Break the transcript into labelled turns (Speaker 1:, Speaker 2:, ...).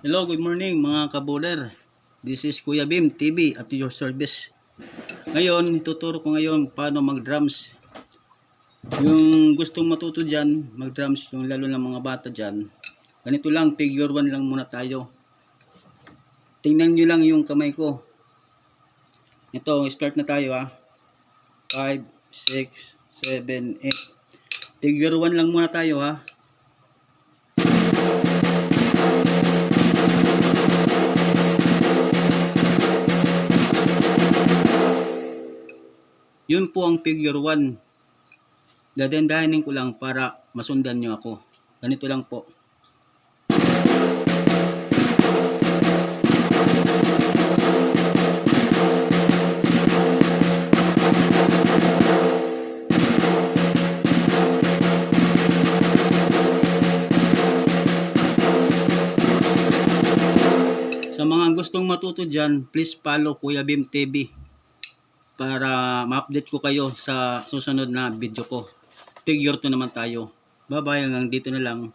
Speaker 1: Hello, good morning mga kabuler. This is Kuya Bim TV at your service. Ngayon, ituturo ko ngayon paano mag-drums. Yung gustong matuto dyan, mag-drums, yung lalo ng mga bata dyan. Ganito lang, figure 1 lang muna tayo. Tingnan nyo lang yung kamay ko. Ito, start na tayo ha. 5, 6, 7, 8. Figure 1 lang muna tayo ha. Yun po ang figure 1. Dadandahanin ko lang para masundan nyo ako. Ganito lang po. Sa mga gustong matuto dyan, please follow Kuya Bim TV para ma-update ko kayo sa susunod na video ko. Figure 2 naman tayo. Bye bye, hanggang dito na lang.